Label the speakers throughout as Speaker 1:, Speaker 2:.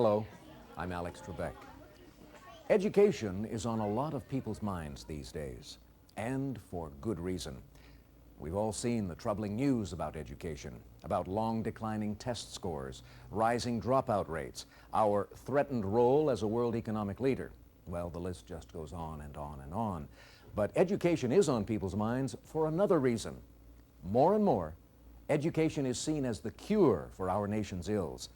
Speaker 1: Hello, I'm Alex Trebek. Education is on a lot of people's minds these days, and for good reason. We've all seen the troubling news about education, about long declining test scores, rising dropout rates, our threatened role as a world economic leader. Well, the list just goes on and on and on. But education is on people's minds for another reason. More and more, education is seen as the cure for our nation's ills.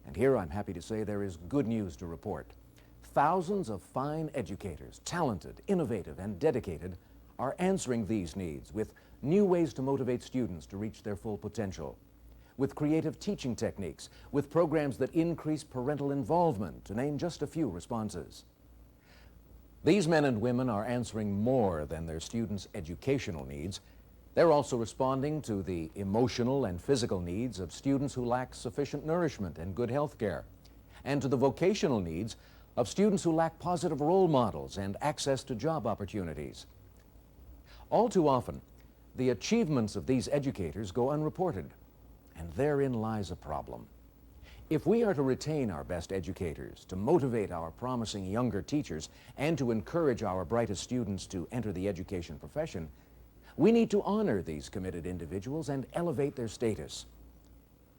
Speaker 1: And here I'm happy to say there is good news to report. Thousands of fine educators, talented, innovative, and dedicated, are answering these needs with new ways to motivate students to reach their full potential, with creative teaching techniques, with programs that increase parental involvement, to name just a few responses. These men and women are answering more than their students' educational needs. They're also responding to the emotional and physical needs of students who lack sufficient nourishment and good health care, and to the vocational needs of students who lack positive role models and access to job opportunities. All too often, the achievements of these educators go unreported, and therein lies a problem. If we are to retain our best educators, to motivate our promising younger teachers, and to encourage our brightest students to enter the education profession, we need to honor these committed individuals and elevate their status.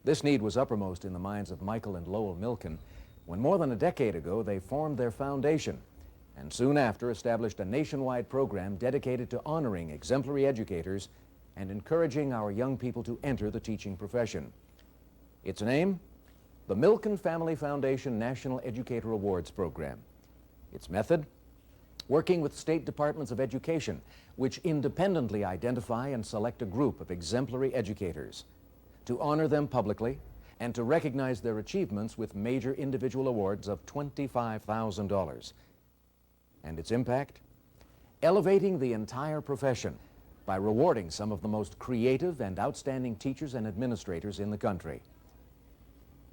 Speaker 1: This need was uppermost in the minds of Michael and Lowell Milken when more than a decade ago they formed their foundation and soon after established a nationwide program dedicated to honoring exemplary educators and encouraging our young people to enter the teaching profession. Its name? The Milken Family Foundation National Educator Awards Program. Its method? Working with state departments of education, which independently identify and select a group of exemplary educators, to honor them publicly and to recognize their achievements with major individual awards of $25,000. And its impact? Elevating the entire profession by rewarding some of the most creative and outstanding teachers and administrators in the country.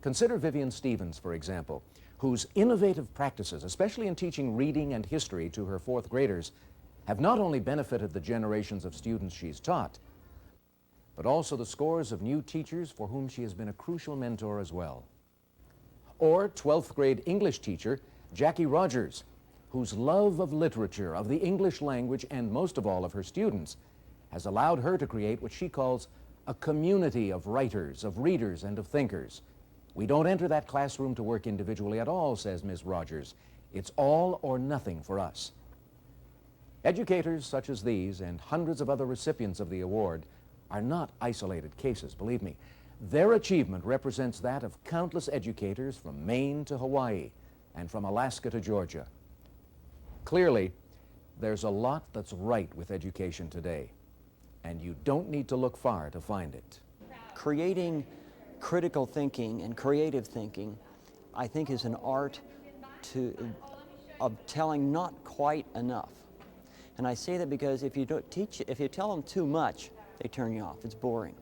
Speaker 1: Consider Vivian Stevens, for example, whose innovative practices, especially in teaching reading and history to her fourth graders, have not only benefited the generations of students she's taught, but also the scores of new teachers for whom she has been a crucial mentor as well. Or 12th grade English teacher Jackie Rogers, whose love of literature, of the English language, and most of all of her students, has allowed her to create what she calls a community of writers, of readers, and of thinkers. We don't enter that classroom to work individually at all, says Ms. Rogers. It's all or nothing for us. Educators such as these and hundreds of other recipients of the award are not isolated cases, believe me. Their achievement represents that of countless educators from Maine to Hawaii and from Alaska to Georgia. Clearly, there's a lot that's right with education today, and you don't need to look far to find it.
Speaker 2: Creating critical thinking and creative thinking, I think, is an art of telling not quite enough. And I say that because if you tell them too much, they turn you off. It's boring.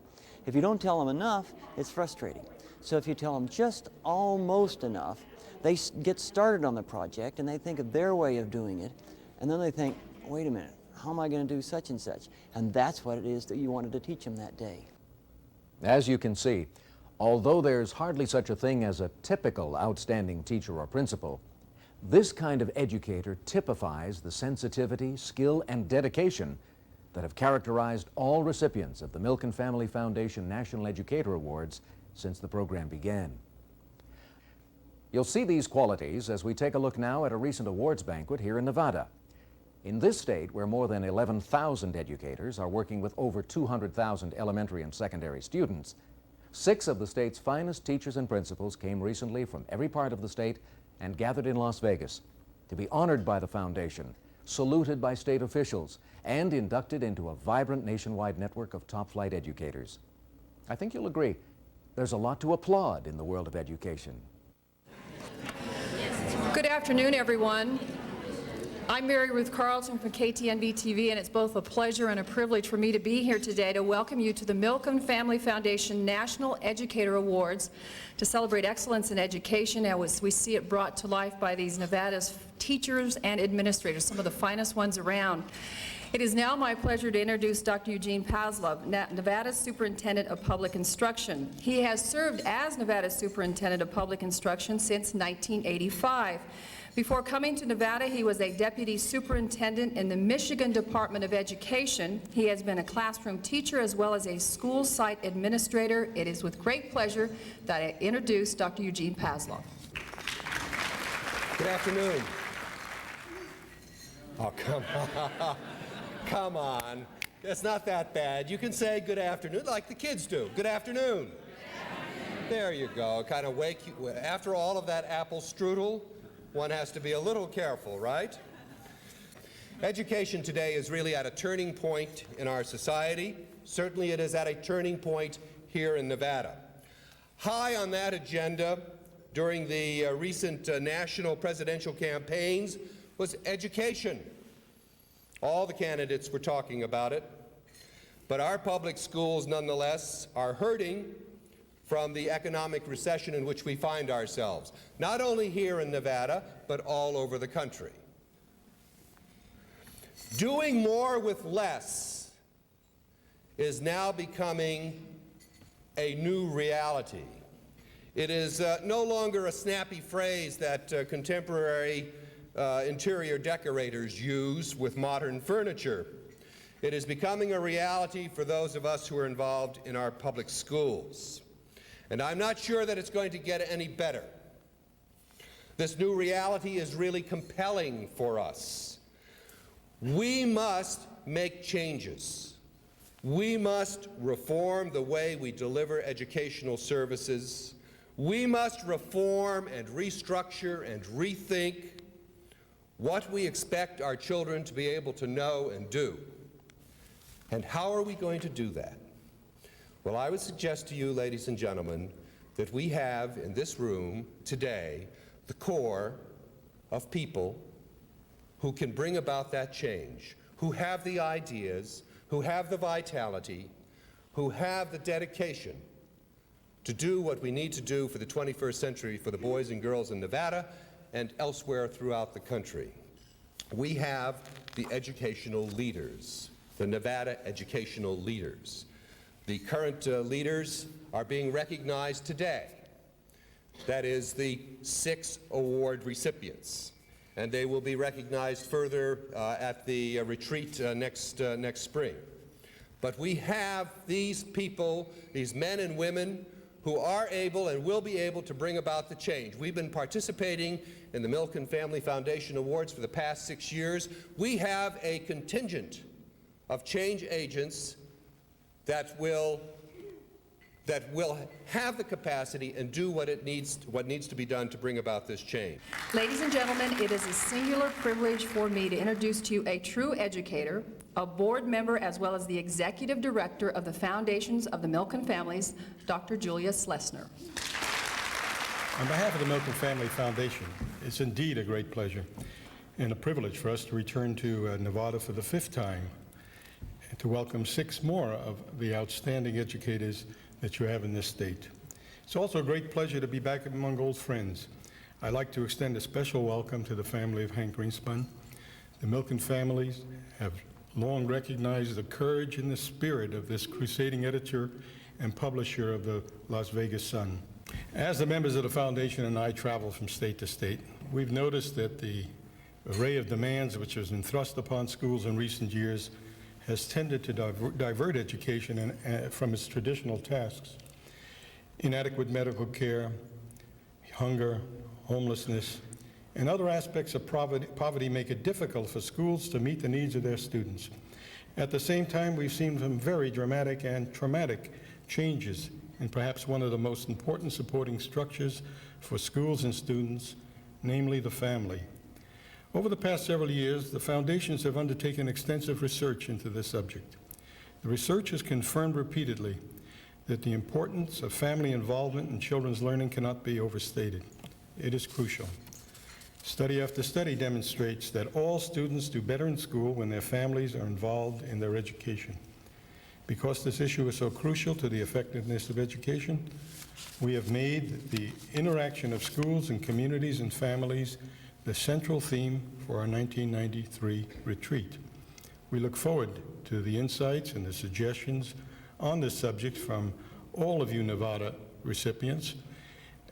Speaker 2: If you don't tell them enough, it's frustrating. So if you tell them just almost enough, they get started on the project and they think of their way of doing it, and then they think, wait a minute, how am I going to do such and such? And that's what it is that you wanted to teach them that day.
Speaker 1: As you can see, although there's hardly such a thing as a typical outstanding teacher or principal, this kind of educator typifies the sensitivity, skill, and dedication that have characterized all recipients of the Milken Family Foundation National Educator Awards since the program began. You'll see these qualities as we take a look now at a recent awards banquet here in Nevada. In this state, where more than 11,000 educators are working with over 200,000 elementary and secondary students, 6 of the state's finest teachers and principals came recently from every part of the state and gathered in Las Vegas to be honored by the foundation, saluted by state officials, and inducted into a vibrant nationwide network of top-flight educators. I think you'll agree, there's a lot to applaud in the world of education.
Speaker 3: Good afternoon, everyone. I'm Mary Ruth Carlton from KTNV-TV, and it's both a pleasure and a privilege for me to be here today to welcome you to the Milken Family Foundation National Educator Awards to celebrate excellence in education as we see it brought to life by these Nevada's teachers and administrators, some of the finest ones around. It is now my pleasure to introduce Dr. Eugene Paslov, Nevada's Superintendent of Public Instruction. He has served as Nevada's Superintendent of Public Instruction since 1985. Before coming to Nevada, he was a deputy superintendent in the Michigan Department of Education. He has been a classroom teacher as well as a school site administrator. It is with great pleasure that I introduce Dr. Eugene Paslov.
Speaker 4: Good afternoon. Oh, come on. Come on. It's not that bad. You can say good afternoon like the kids do. Good afternoon. There you go. Kind of wake you. After all of that apple strudel, one has to be a little careful, right? Education today is really at a turning point in our society. Certainly it is at a turning point here in Nevada. High on that agenda during the recent national presidential campaigns was education. All the candidates were talking about it, but our public schools nonetheless are hurting from the economic recession in which we find ourselves, not only here in Nevada, but all over the country. Doing more with less is now becoming a new reality. It is no longer a snappy phrase that contemporary interior decorators use with modern furniture. It is becoming a reality for those of us who are involved in our public schools. And I'm not sure that it's going to get any better. This new reality is really compelling for us. We must make changes. We must reform the way we deliver educational services. We must reform and restructure and rethink what we expect our children to be able to know and do. And how are we going to do that? Well, I would suggest to you, ladies and gentlemen, that we have in this room today the core of people who can bring about that change, who have the ideas, who have the vitality, who have the dedication to do what we need to do for the 21st century for the boys and girls in Nevada and elsewhere throughout the country. We have the educational leaders, the Nevada educational leaders. The current leaders are being recognized today. That is the 6 award recipients. And they will be recognized further at the retreat next spring. But we have these people, these men and women, who are able and will be able to bring about the change. We've been participating in the Milken Family Foundation Awards for the past 6 years. We have a contingent of change agents that will have the capacity and do what needs to be done to bring about this change.
Speaker 3: Ladies and gentlemen, it is a singular privilege for me to introduce to you a true educator, a board member, as well as the executive director of the Foundations of the Milken Families, Dr. Julia Slessner.
Speaker 5: On behalf of the Milken Family Foundation, it's indeed a great pleasure and a privilege for us to return to Nevada for the 5th time and to welcome 6 more of the outstanding educators that you have in this state. It's also a great pleasure to be back among old friends. I'd like to extend a special welcome to the family of Hank Greenspun. The Milken families have long recognized the courage and the spirit of this crusading editor and publisher of the Las Vegas Sun. As the members of the foundation and I travel from state to state, we've noticed that the array of demands which has been thrust upon schools in recent years has tended to divert education from its traditional tasks. Inadequate medical care, hunger, homelessness, and other aspects of poverty make it difficult for schools to meet the needs of their students. At the same time, we've seen some very dramatic and traumatic changes in perhaps one of the most important supporting structures for schools and students, namely the family. Over the past several years, the foundations have undertaken extensive research into this subject. The research has confirmed repeatedly that the importance of family involvement in children's learning cannot be overstated. It is crucial. Study after study demonstrates that all students do better in school when their families are involved in their education. Because this issue is so crucial to the effectiveness of education, we have made the interaction of schools and communities and families the central theme for our 1993 retreat. We look forward to the insights and the suggestions on this subject from all of you Nevada recipients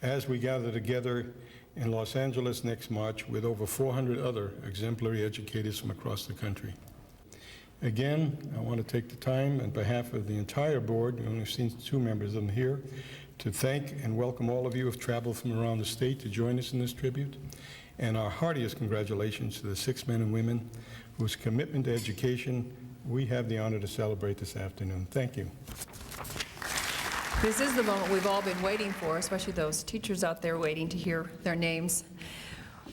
Speaker 5: as we gather together in Los Angeles next March with over 400 other exemplary educators from across the country. Again, I want to take the time on behalf of the entire board, we only seen 2 members of them here, to thank and welcome all of you who have traveled from around the state to join us in this tribute. And our heartiest congratulations to the 6 men and women whose commitment to education we have the honor to celebrate this afternoon. Thank you.
Speaker 3: This is the moment we've all been waiting for, especially those teachers out there waiting to hear their names.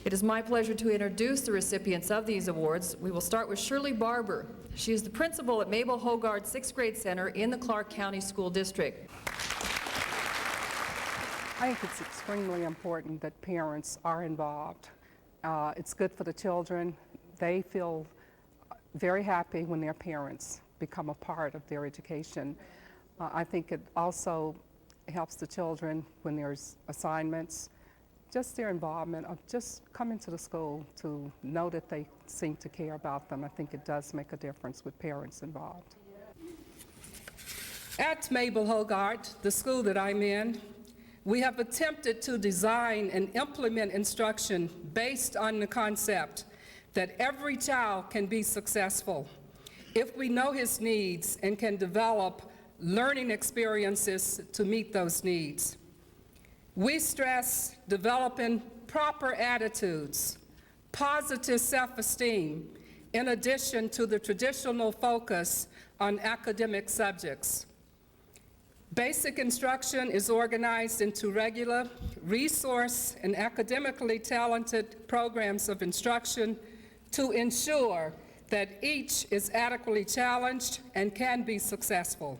Speaker 3: It is my pleasure to introduce the recipients of these awards. We will start with Shirley Barber. She is the principal at Mabel Hogard 6th Grade Center in the Clark County School District.
Speaker 6: I think it's extremely important that parents are involved. It's good for the children. They feel very happy when their parents become a part of their education. I think it also helps the children when there's assignments, just their involvement of just coming to the school to know that they seem to care about them. I think it does make a difference with parents involved.
Speaker 7: At Mabel Hogard, the school that I'm in, we have attempted to design and implement instruction based on the concept that every child can be successful if we know his needs and can develop learning experiences to meet those needs. We stress developing proper attitudes, positive self-esteem, in addition to the traditional focus on academic subjects. Basic instruction is organized into regular, resource, and academically talented programs of instruction to ensure that each is adequately challenged and can be successful.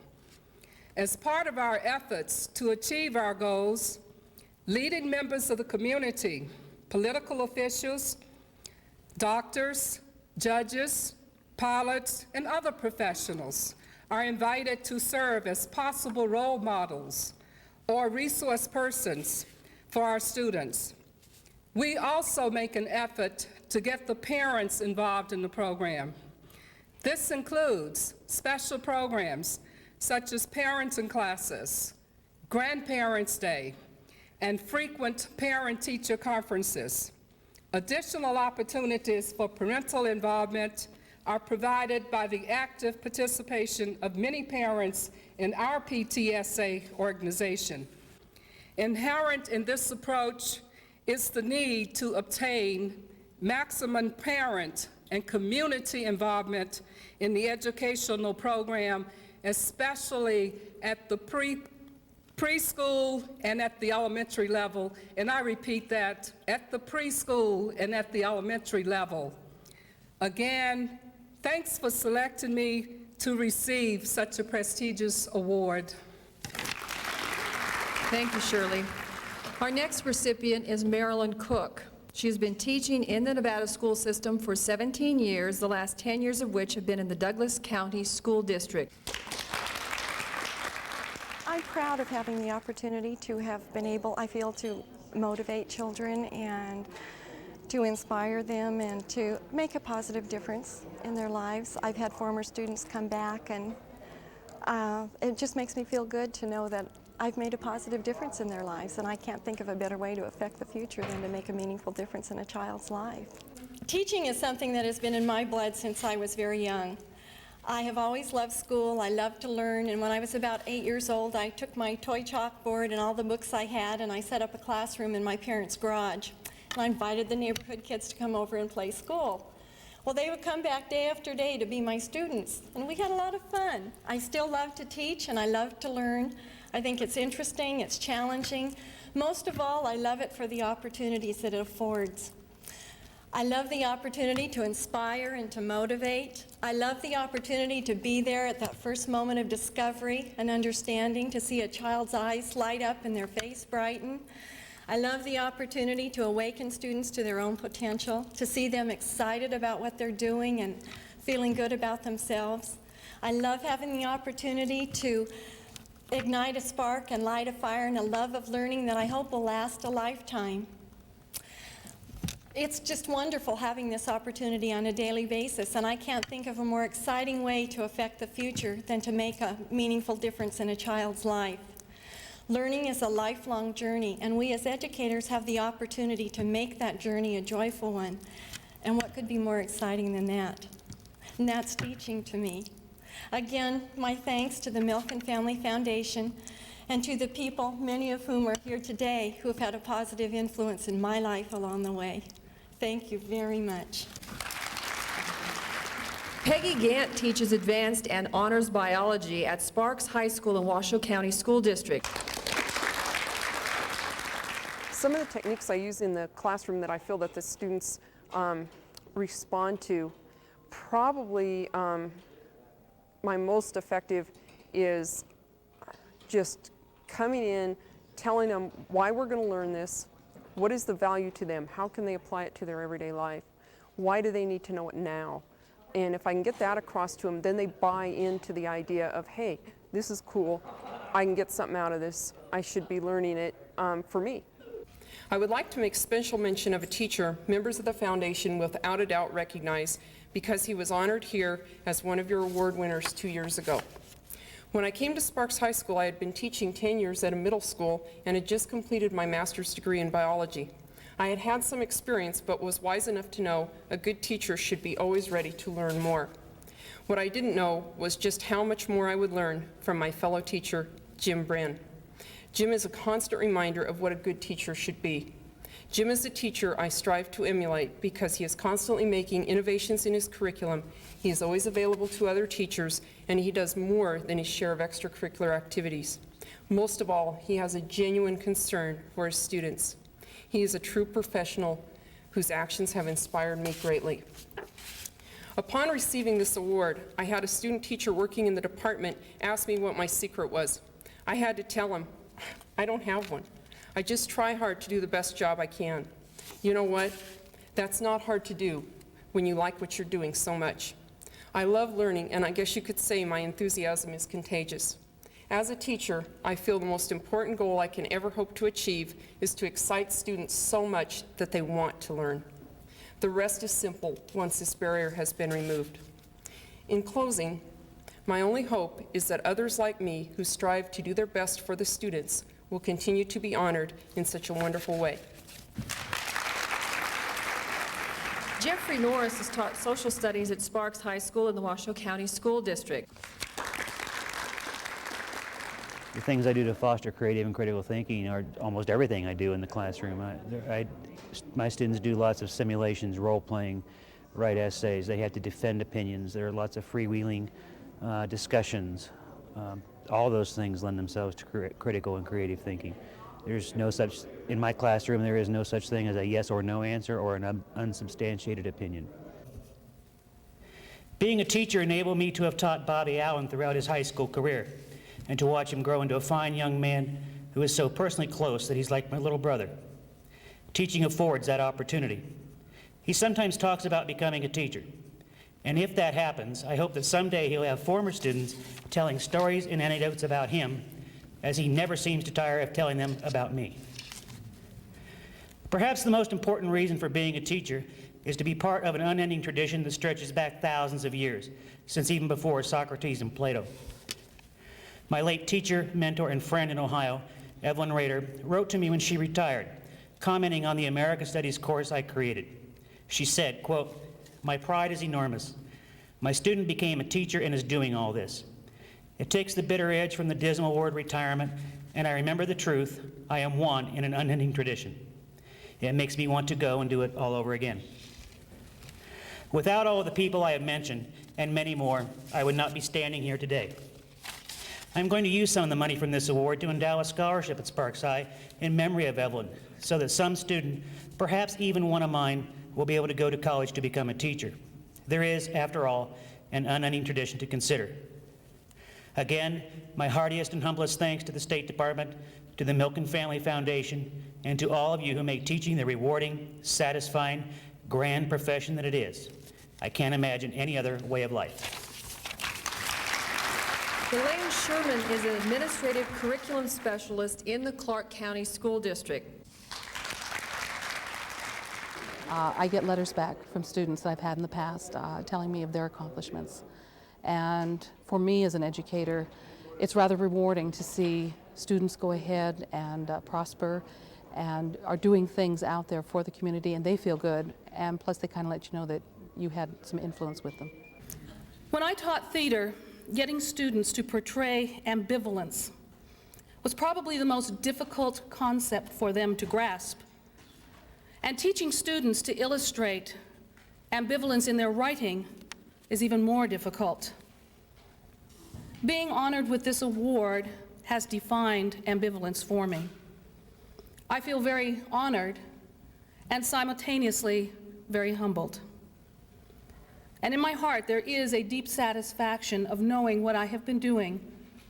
Speaker 7: As part of our efforts to achieve our goals, leading members of the community, political officials, doctors, judges, pilots, and other professionals are invited to serve as possible role models or resource persons for our students. We also make an effort to get the parents involved in the program. This includes special programs such as Parents in Classes, Grandparents' Day, and frequent parent-teacher conferences. Additional opportunities for parental involvement are provided by the active participation of many parents in our PTSA organization. Inherent in this approach is the need to obtain maximum parent and community involvement in the educational program, especially at the preschool and at the elementary level. And I repeat that, at the preschool and at the elementary level. Again, thanks for selecting me to receive such a prestigious award.
Speaker 3: Thank you, Shirley. Our next recipient is Marilyn Cook. She has been teaching in the Nevada school system for 17 years, the last 10 years of which have been in the Douglas County School District.
Speaker 8: I'm proud of having the opportunity to have been able, I feel, to motivate children and to inspire them and to make a positive difference in their lives. I've had former students come back, and it just makes me feel good to know that I've made a positive difference in their lives, and I can't think of a better way to affect the future than to make a meaningful difference in a child's life. Teaching is something that has been in my blood since I was very young. I have always loved school. I love to learn, and when I was about 8 years old, I took my toy chalkboard and all the books I had, and I set up a classroom in my parents' garage. And I invited the neighborhood kids to come over and play school. Well, they would come back day after day to be my students, and we had a lot of fun. I still love to teach, and I love to learn. I think it's interesting, it's challenging. Most of all, I love it for the opportunities that it affords. I love the opportunity to inspire and to motivate. I love the opportunity to be there at that first moment of discovery and understanding, to see a child's eyes light up and their face brighten. I love the opportunity to awaken students to their own potential, to see them excited about what they're doing and feeling good about themselves. I love having the opportunity to ignite a spark and light a fire and a love of learning that I hope will last a lifetime. It's just wonderful having this opportunity on a daily basis, and I can't think of a more exciting way to affect the future than to make a meaningful difference in a child's life. Learning is a lifelong journey, and we as educators have the opportunity to make that journey a joyful one. And what could be more exciting than that? And that's teaching to me. Again, my thanks to the Milken Family Foundation and to the people, many of whom are here today, who have had a positive influence in my life along the way. Thank you very much.
Speaker 3: Peggy Gant teaches advanced and honors biology at Sparks High School in Washoe County School District.
Speaker 9: Some of the techniques I use in the classroom that I feel that the students respond to, probably my most effective is just coming in, telling them why we're going to learn this, what is the value to them, how can they apply it to their everyday life, why do they need to know it now. And if I can get that across to them, then they buy into the idea of, hey, this is cool, I can get something out of this, I should be learning it for me.
Speaker 10: I would like to make special mention of a teacher members of the foundation without a doubt recognize, because he was honored here as one of your award winners 2 years ago. When I came to Sparks High School, I had been teaching 10 years at a middle school and had just completed my master's degree in biology. I had had some experience, but was wise enough to know a good teacher should be always ready to learn more. What I didn't know was just how much more I would learn from my fellow teacher, Jim Bren. Jim is a constant reminder of what a good teacher should be. Jim is a teacher I strive to emulate because he is constantly making innovations in his curriculum. He is always available to other teachers, and he does more than his share of extracurricular activities. Most of all, he has a genuine concern for his students. He is a true professional whose actions have inspired me greatly. Upon receiving this award, I had a student teacher working in the department ask me what my secret was. I had to tell him, I don't have one. I just try hard to do the best job I can. You know what? That's not hard to do when you like what you're doing so much. I love learning, and I guess you could say my enthusiasm is contagious. As a teacher, I feel the most important goal I can ever hope to achieve is to excite students so much that they want to learn. The rest is simple once this barrier has been removed. In closing, my only hope is that others like me who strive to do their best for the students will continue to be honored in such a wonderful way.
Speaker 3: Jeffrey Norris has taught social studies at Sparks High School in the Washoe County School District.
Speaker 11: The things I do to foster creative and critical thinking are almost everything I do in the classroom. My students do lots of simulations, role-playing, write essays. They have to defend opinions. There are lots of freewheeling discussions. All those things lend themselves to critical and creative thinking. There's no such, in my classroom, there is no such thing as a yes or no answer or an unsubstantiated opinion. Being a teacher enabled me to have taught Bobby Allen throughout his high school career and to watch him grow into a fine young man who is so personally close that he's like my little brother. Teaching affords that opportunity. He sometimes talks about becoming a teacher. And if that happens, I hope that someday he'll have former students telling stories and anecdotes about him, as he never seems to tire of telling them about me. Perhaps the most important reason for being a teacher is to be part of an unending tradition that stretches back thousands of years, since even before Socrates and Plato. My late teacher, mentor, and friend in Ohio, Evelyn Rader, wrote to me when she retired, commenting on the American Studies course I created. She said, quote, "My pride is enormous. My student became a teacher and is doing all this. It takes the bitter edge from the dismal word retirement, and I remember the truth, I am one in an unending tradition. It makes me want to go and do it all over again." Without all of the people I have mentioned, and many more, I would not be standing here today. I'm going to use some of the money from this award to endow a scholarship at Sparks High in memory of Evelyn, so that some student, perhaps even one of mine, will be able to go to college to become a teacher. There is, after all, an unending tradition to consider. Again, my heartiest and humblest thanks to the State Department, to the Milken Family Foundation, and to all of you who make teaching the rewarding, satisfying, grand profession that it is. I can't imagine any other way of life.
Speaker 3: Elaine Sherman is an administrative curriculum specialist in the Clark County School District.
Speaker 12: I get letters back from students that I've had in the past telling me of their accomplishments. And for me as an educator, it's rather rewarding to see students go ahead and prosper and are doing things out there for the community, and they feel good, and plus they kind of let you know that you had some influence with them.
Speaker 13: When I taught theater, getting students to portray ambivalence was probably the most difficult concept for them to grasp. And teaching students to illustrate ambivalence in their writing is even more difficult. Being honored with this award has defined ambivalence for me. I feel very honored and simultaneously very humbled. And in my heart, there is a deep satisfaction of knowing what I have been doing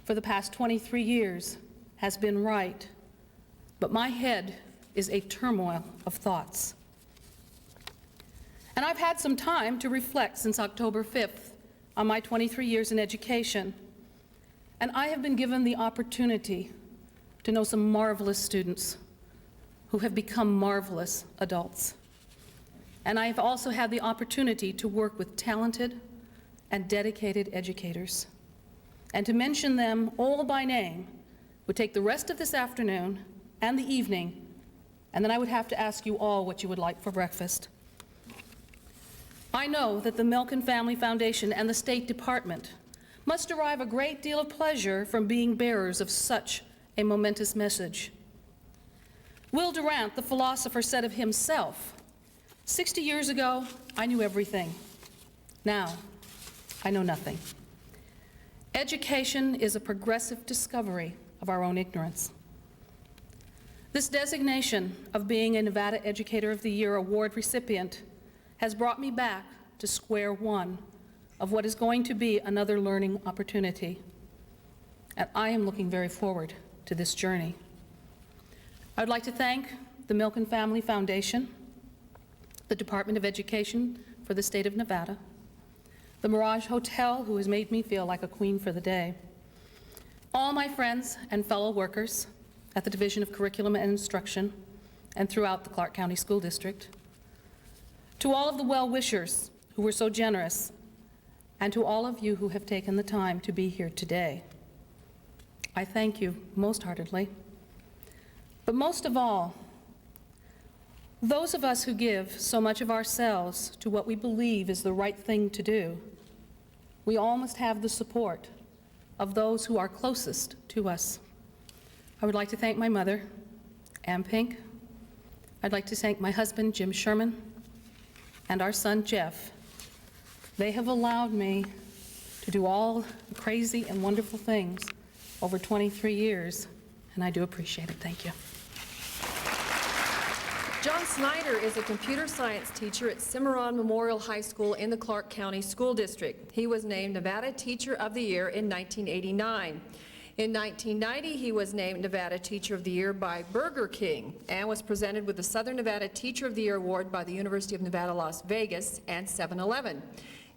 Speaker 13: for the past 23 years has been right. But my head is a turmoil of thoughts. And I've had some time to reflect since October 5th on my 23 years in education. And I have been given the opportunity to know some marvelous students who have become marvelous adults. And I have also had the opportunity to work with talented and dedicated educators. And to mention them all by name would take the rest of this afternoon and the evening, and then I would have to ask you all what you would like for breakfast. I know that the Milken Family Foundation and the State Department must derive a great deal of pleasure from being bearers of such a momentous message. Will Durant, the philosopher, said of himself, 60 years ago, I knew everything. Now, I know nothing. Education is a progressive discovery of our own ignorance. This designation of being a Nevada Educator of the Year award recipient has brought me back to square one of what is going to be another learning opportunity. And I am looking very forward to this journey. I would like to thank the Milken Family Foundation, the Department of Education for the state of Nevada, the Mirage Hotel, who has made me feel like a queen for the day, all my friends and fellow workers at the Division of Curriculum and Instruction and throughout the Clark County School District, to all of the well-wishers who were so generous, and to all of you who have taken the time to be here today. I thank you most heartedly. But most of all, those of us who give so much of ourselves to what we believe is the right thing to do, we all must have the support of those who are closest to us. I would like to thank my mother, Ann Pink. I'd like to thank my husband, Jim Sherman, and our son, Jeff. They have allowed me to do all the crazy and wonderful things over 23 years, and I do appreciate it. Thank you.
Speaker 3: John Snyder is a computer science teacher at Cimarron Memorial High School in the Clark County School District. He was named Nevada Teacher of the Year in 1989. In 1990, he was named Nevada Teacher of the Year by Burger King and was presented with the Southern Nevada Teacher of the Year Award by the University of Nevada, Las Vegas and 7-Eleven.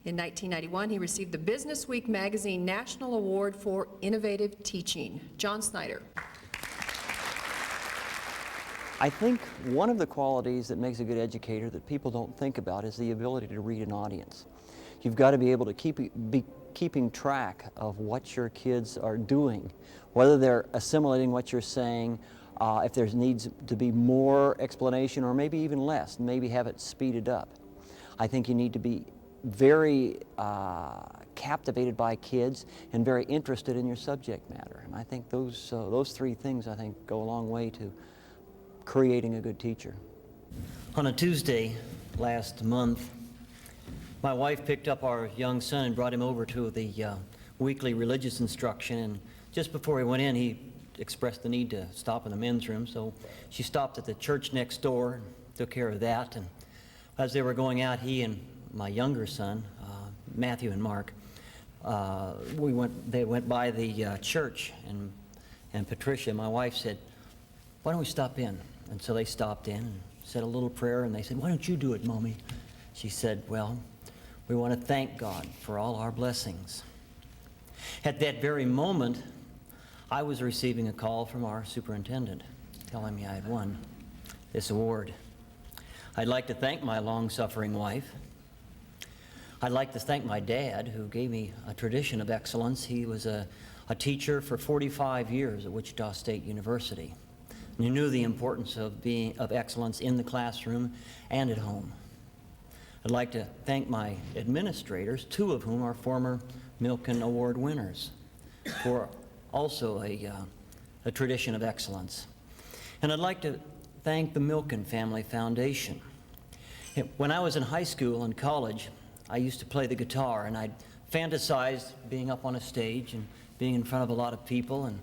Speaker 3: In 1991, he received the Business Week magazine National Award for Innovative Teaching. John Snyder.
Speaker 2: I think one of the qualities that makes a good educator that people don't think about is the ability to read an audience. You've got to be able to be keeping track of what your kids are doing, whether they're assimilating what you're saying, if there needs to be more explanation or maybe even less, maybe have it speeded up. I think you need to be very captivated by kids and very interested in your subject matter. And I think those three things, I think, go a long way to creating a good teacher.
Speaker 14: On a Tuesday last month, my wife picked up our young son and brought him over to the weekly religious instruction, and just before he went in, he expressed the need to stop in the men's room, so she stopped at the church next door and took care of that. And as they were going out, he and my younger son, Matthew and Mark, they went by the church, and Patricia, my wife, said, "Why don't we stop in?" And so they stopped in and said a little prayer, and they said, "Why don't you do it, Mommy?" She said, "Well, we want to thank God for all our blessings." At that very moment, I was receiving a call from our superintendent telling me I had won this award. I'd like to thank my long-suffering wife. I'd like to thank my dad, who gave me a tradition of excellence. He was a teacher for 45 years at Wichita State University. And he knew the importance of excellence in the classroom and at home. I'd like to thank my administrators, 2 of whom are former Milken Award winners, for also a tradition of excellence. And I'd like to thank the Milken Family Foundation. When I was in high school and college, I used to play the guitar, and I'd fantasize being up on a stage and being in front of a lot of people, and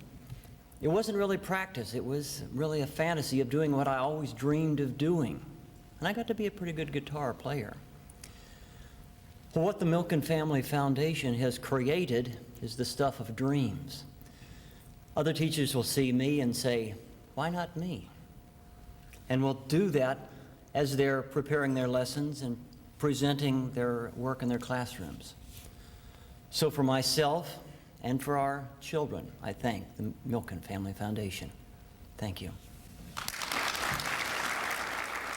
Speaker 14: it wasn't really practice. It was really a fantasy of doing what I always dreamed of doing. And I got to be a pretty good guitar player. Well, what the Milken Family Foundation has created is the stuff of dreams. Other teachers will see me and say, why not me? And we'll do that as they're preparing their lessons and presenting their work in their classrooms. So for myself and for our children, I thank the Milken Family Foundation. Thank you.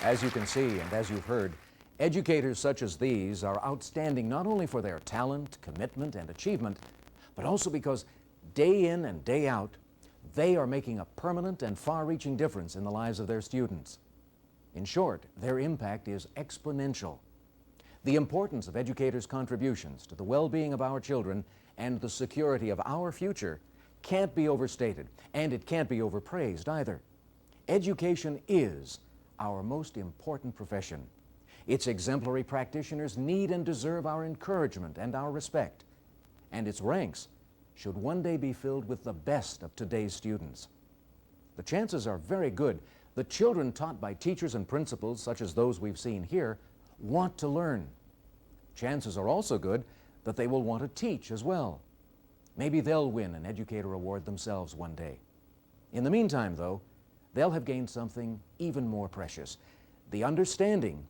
Speaker 1: As you can see and as you've heard, educators such as these are outstanding not only for their talent, commitment, and achievement, but also because day in and day out, they are making a permanent and far-reaching difference in the lives of their students. In short, their impact is exponential. The importance of educators' contributions to the well-being of our children and the security of our future can't be overstated, and it can't be overpraised either. Education is our most important profession. Its exemplary practitioners need and deserve our encouragement and our respect, and its ranks should one day be filled with the best of today's students. The chances are very good that children taught by teachers and principals such as those we've seen here want to learn. Chances are also good that they will want to teach as well. Maybe they'll win an Educator Award themselves one day. In the meantime, though, they'll have gained something even more precious, the understanding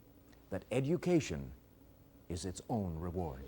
Speaker 1: that education is its own reward.